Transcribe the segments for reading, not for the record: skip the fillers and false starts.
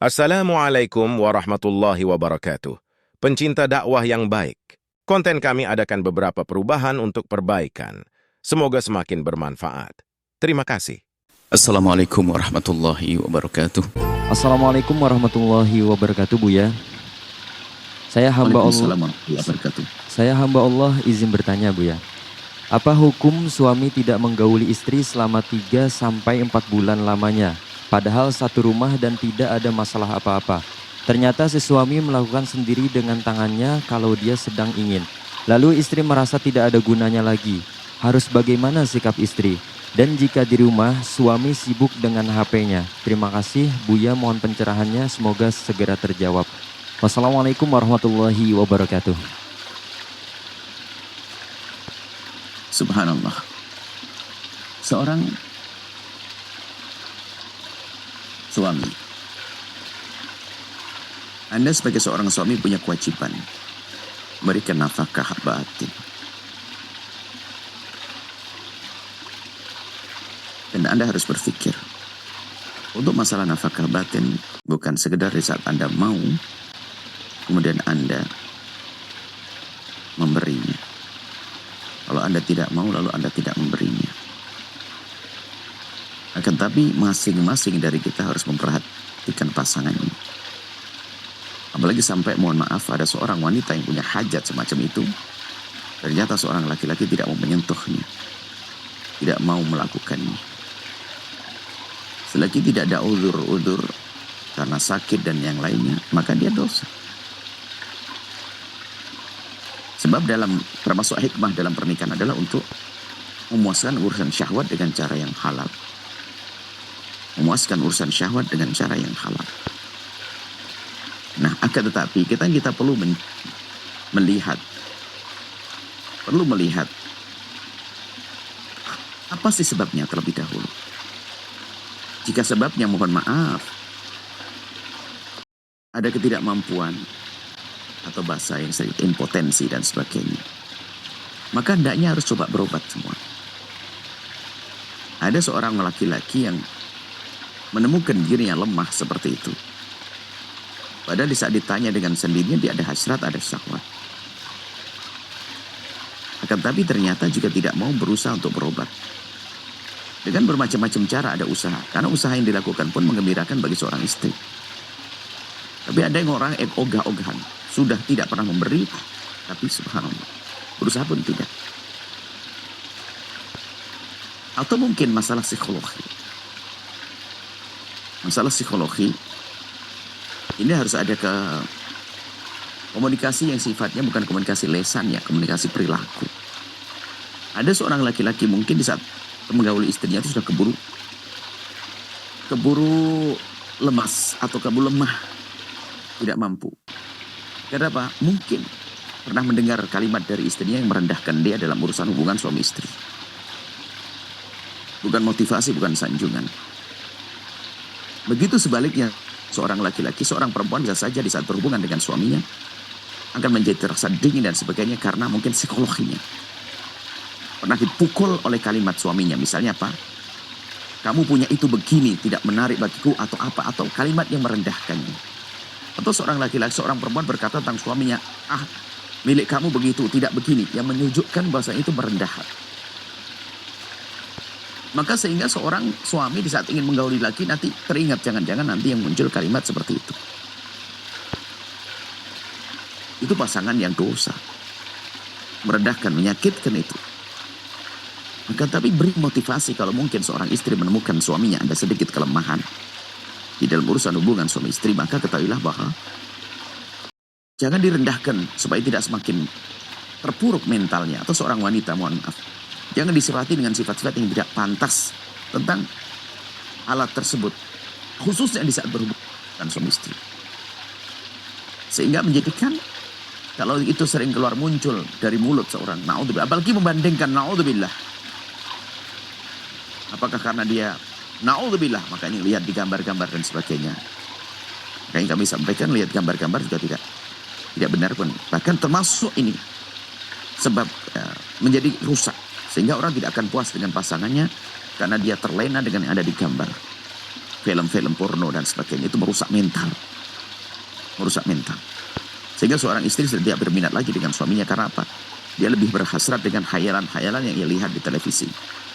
Assalamualaikum warahmatullahi wabarakatuh. Pencinta dakwah yang baik. Konten kami adakan beberapa perubahan untuk perbaikan. Semoga semakin bermanfaat. Terima kasih. Assalamualaikum warahmatullahi wabarakatuh. Assalamualaikum warahmatullahi wabarakatuh, Buya. Saya hamba Allah. Waalaikumsalam warahmatullahi wabarakatuh. Saya hamba Allah izin bertanya, Buya. Apa hukum suami tidak menggauli istri selama 3 sampai 4 bulan lamanya, padahal satu rumah dan tidak ada masalah apa-apa? Ternyata si suami melakukan sendiri dengan tangannya kalau dia sedang ingin. Lalu istri merasa tidak ada gunanya lagi. Harus bagaimana sikap istri? Dan jika di rumah suami sibuk dengan HP-nya? Terima kasih, Buya, mohon pencerahannya, semoga segera terjawab. Wassalamualaikum warahmatullahi wabarakatuh. Subhanallah. Seorang suami, Anda sebagai seorang suami punya kewajiban memberikan nafkah batin. Dan Anda harus berpikir, untuk masalah nafkah batin bukan sekedar di saat Anda mau, kemudian Anda memberinya. Kalau Anda tidak mau, lalu Anda tidak memberinya. Akan tapi masing-masing dari kita harus memperhatikan pasangannya. Apalagi sampai, mohon maaf, ada seorang wanita yang punya hajat semacam itu. Ternyata seorang laki-laki tidak mau menyentuhnya, tidak mau melakukannya. Selagi tidak ada udzur karena sakit dan yang lainnya, maka dia dosa. Sebab termasuk hikmah dalam pernikahan adalah untuk memuaskan urusan syahwat dengan cara yang halal. Memuaskan urusan syahwat dengan cara yang halal. Nah, akan tetapi kita perlu melihat apa sih sebabnya terlebih dahulu. Jika sebabnya, mohon maaf, ada ketidakmampuan atau bahasa yang sering impotensi dan sebagainya, maka hendaknya harus coba berobat semua. Ada seorang laki-laki yang menemukan dirinya lemah seperti itu. Padahal di saat ditanya dengan sendirinya, dia ada hasrat, ada syahwat. Akan tapi ternyata juga tidak mau berusaha untuk berobat. Dengan bermacam-macam cara ada usaha. Karena usaha yang dilakukan pun menggembirakan bagi seorang istri. Tapi ada yang orang ogah-ogahan, sudah tidak pernah memberi, tapi subhanallah, berusaha pun tidak. Atau mungkin masalah psikologi. Masalah psikologi ini harus ada komunikasi yang sifatnya bukan komunikasi lesan, ya, komunikasi perilaku. Ada seorang laki-laki mungkin di saat menggauli istrinya itu sudah keburu lemas atau keburu lemah, tidak mampu. Karena apa? Mungkin pernah mendengar kalimat dari istrinya yang merendahkan dia dalam urusan hubungan suami istri. Bukan motivasi, bukan sanjungan. Begitu sebaliknya, seorang laki-laki, seorang perempuan bisa saja di saat berhubungan dengan suaminya akan menjadi terasa dingin dan sebagainya karena mungkin psikologinya. Pernah dipukul oleh kalimat suaminya, misalnya apa? Kamu punya itu begini, tidak menarik bagiku, atau apa, atau kalimat yang merendahkannya. Atau seorang laki-laki, seorang perempuan berkata tentang suaminya, milik kamu begitu, tidak begini, yang menunjukkan bahasa itu merendahkan. Maka sehingga seorang suami di saat ingin menggauli laki nanti teringat, jangan-jangan nanti yang muncul kalimat seperti itu. Itu pasangan yang dosa, merendahkan, menyakitkan itu. Maka tapi beri motivasi kalau mungkin seorang istri menemukan suaminya ada sedikit kelemahan di dalam urusan hubungan suami istri, maka ketahuilah bahwa jangan direndahkan supaya tidak semakin terpuruk mentalnya. Atau seorang wanita, mohon maaf, jangan disifati dengan sifat-sifat yang tidak pantas tentang alat tersebut, khususnya di saat berhubungan dengan suami istri. Sehingga menjadikan kalau itu sering keluar muncul dari mulut seorang, naudzubillah, apalagi membandingkan, naudzubillah. Apakah karena dia naudzubillah, makanya lihat di gambar-gambar dan sebagainya. Kayak kami sampaikan, lihat gambar-gambar juga tidak benar pun. Bahkan termasuk ini sebab menjadi rusak. Sehingga orang tidak akan puas dengan pasangannya karena dia terlena dengan yang ada di gambar. film-film porno dan sebagainya itu merusak mental. Merusak mental. Sehingga seorang istri sudah tidak berminat lagi dengan suaminya karena apa? Dia lebih berhasrat dengan khayalan-khayalan yang ia lihat di televisi.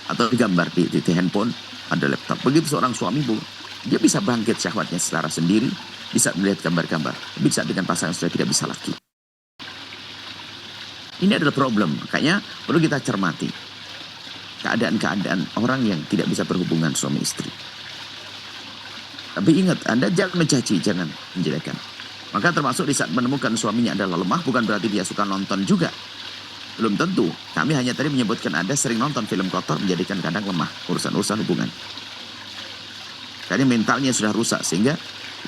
Atau digambar di handphone, ada laptop. Begitu seorang suami, Bu, dia bisa bangkit syahwatnya secara sendiri, bisa melihat gambar-gambar. Bisa dengan pasangan sudah tidak bisa lagi. Ini adalah problem. Makanya perlu kita cermati. Keadaan-keadaan orang yang tidak bisa berhubungan suami istri. Tapi ingat, Anda jangan mencaci, jangan menjelekan. Maka termasuk di saat menemukan suaminya adalah lemah, bukan berarti dia suka nonton juga. Belum tentu. Kami hanya tadi menyebutkan Anda sering nonton film kotor menjadikan kadang lemah urusan-urusan hubungan. Karena mentalnya sudah rusak sehingga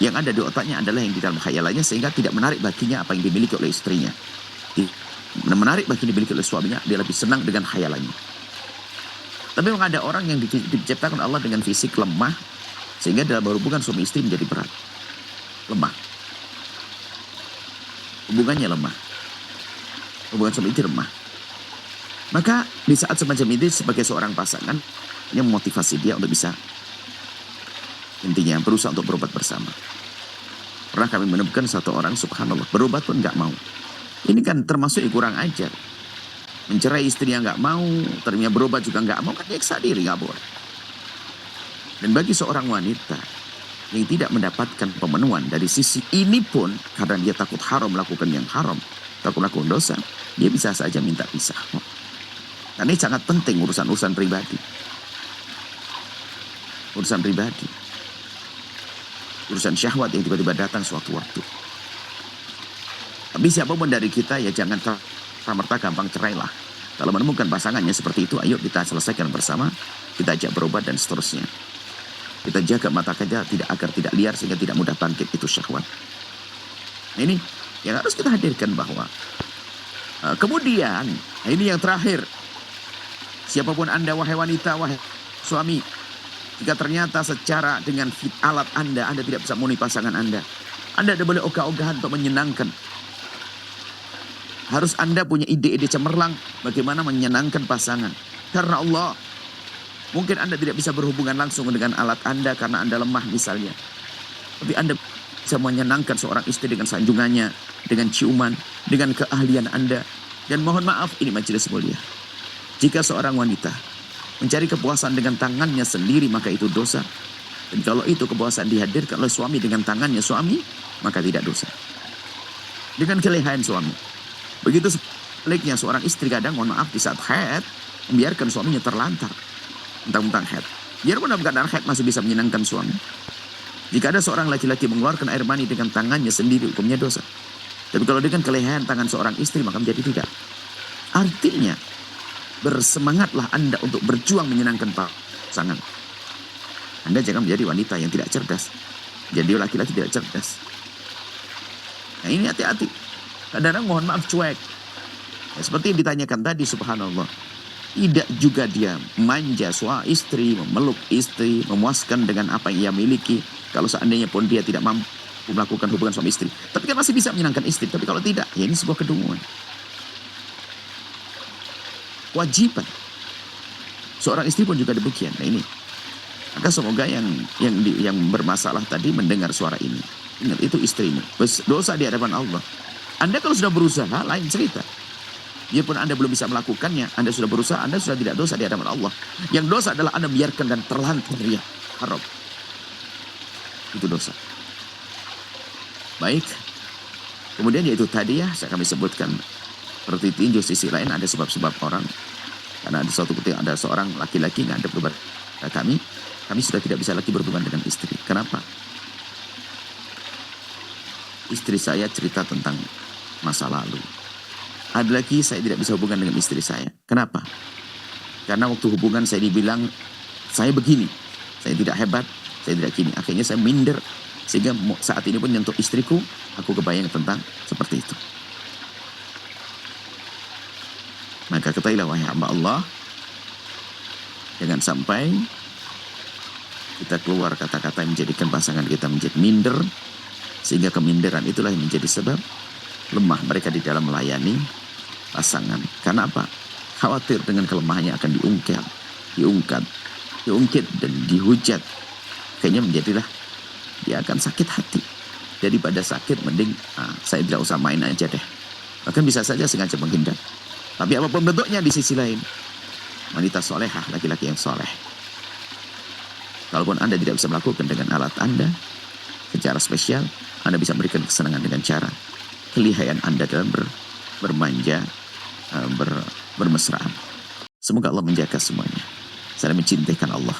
yang ada di otaknya adalah yang di dalam khayalannya sehingga tidak menarik baginya apa yang dimiliki oleh istrinya. Menarik bagi yang dimiliki oleh suaminya, dia lebih senang dengan khayalannya. Tapi memang ada orang yang diciptakan Allah dengan fisik lemah sehingga dalam berhubungan suami istri menjadi berat. Lemah. Hubungannya lemah. Hubungan suami istri lemah. Maka di saat semacam ini sebagai seorang pasangan yang memotivasi dia untuk bisa intinya berusaha untuk berobat bersama. Pernah kami menemukan satu orang subhanallah berobat pun nggak mau. Ini kan termasuk yang kurang ajar. Mencerai istrinya nggak mau, ternyata berobat juga nggak mau, kan nyiksa diri, nggak boleh. Dan bagi seorang wanita yang tidak mendapatkan pemenuhan dari sisi ini pun karena dia takut haram melakukan yang haram, takut melakukan dosa, dia bisa saja minta pisah. Karena ini sangat penting urusan-urusan pribadi. Urusan pribadi. Urusan syahwat yang tiba-tiba datang suatu waktu. Tapi siapapun dari kita ya jangan merta gampang cerailah. Kalau menemukan pasangannya seperti itu, ayo kita selesaikan bersama, kita ajak berobat dan seterusnya. Kita jaga mata kita agar tidak liar sehingga tidak mudah bangkit itu syahwat. Nah, ini yang harus kita hadirkan bahwa kemudian ini yang terakhir. Siapapun Anda wahai wanita, wahai suami, jika ternyata secara dengan alat Anda tidak bisa memenuhi pasangan Anda tidak boleh ogah-ogahan untuk menyenangkan. Harus Anda punya ide-ide cemerlang bagaimana menyenangkan pasangan. Karena Allah, mungkin Anda tidak bisa berhubungan langsung dengan alat Anda karena Anda lemah misalnya. Tapi Anda bisa menyenangkan seorang istri dengan sanjungannya, dengan ciuman, dengan keahlian Anda. Dan mohon maaf, ini majelis mulia. Jika seorang wanita mencari kepuasan dengan tangannya sendiri, maka itu dosa. Dan kalau itu kepuasan dihadirkan oleh suami dengan tangannya suami, maka tidak dosa. Dengan kelehaan suami. Begitu sebaliknya seorang istri kadang, mohon maaf, di saat haid, membiarkan suaminya terlantar. Mentang-mentang haid. Biarpun dalam keadaan haid masih bisa menyenangkan suami. Jika ada seorang laki-laki mengeluarkan air mani dengan tangannya sendiri, hukumnya dosa. Tapi kalau dengan kelehaan tangan seorang istri, maka menjadi tidak. Artinya, bersemangatlah Anda untuk berjuang menyenangkan pasangan. Anda jangan menjadi wanita yang tidak cerdas. Jadi laki-laki tidak cerdas. Nah ini hati-hati. Kadang-kadang mohon maaf cuek. Ya, seperti yang ditanyakan tadi subhanallah. Tidak juga dia manja suami istri, memeluk istri, memuaskan dengan apa yang ia miliki. Kalau seandainya pun dia tidak mampu melakukan hubungan suami istri. Tapi kan masih bisa menyenangkan istri. Tapi kalau tidak, ya ini sebuah kedunguan. Kewajiban. Seorang istri pun juga demikian. Nah ini. Maka semoga yang bermasalah tadi mendengar suara ini. Ingat itu istrimu. Dosa di hadapan Allah. Anda kalau sudah berusaha, lain cerita. Biarpun Anda belum bisa melakukannya, Anda sudah berusaha, Anda sudah tidak dosa di hadapan Allah. Yang dosa adalah Anda biarkan dan terlantar dia. Haram. Itu dosa. Baik. Kemudian yaitu tadi ya, kami sebutkan. Seperti tinju sisi lain ada sebab-sebab orang. Karena ada suatu ketika ada seorang laki-laki yang ada berobat kami sudah tidak bisa lagi berhubungan dengan istri. Kenapa? Istri saya cerita tentang masa lalu. Ada lagi saya tidak bisa hubungan dengan istri saya. Kenapa? Karena waktu hubungan saya dibilang saya begini, saya tidak hebat, saya tidak gini. Akhirnya saya minder. Sehingga saat ini pun untuk istriku, aku kebayang tentang seperti itu. Maka ketahuilah wahai hamba Allah, jangan sampai kita keluar kata-kata yang menjadikan pasangan kita menjadi minder, sehingga keminderan itulah yang menjadi sebab lemah mereka di dalam melayani pasangan. Karena apa? Khawatir dengan kelemahannya akan diungkit dan dihujat. kayaknya menjadilah dia akan sakit hati. Daripada sakit, mending saya tidak usah main aja deh. Bahkan bisa saja sengaja menghindar. Tapi apapun bentuknya, di sisi lain, wanita solehah, laki-laki yang soleh. Kalaupun Anda tidak bisa melakukan dengan alat Anda secara spesial, Anda bisa memberikan kesenangan dengan cara kelihayan Anda dalam bermanja, bermesraan. Semoga Allah menjaga semuanya. Saya mencintai Allah.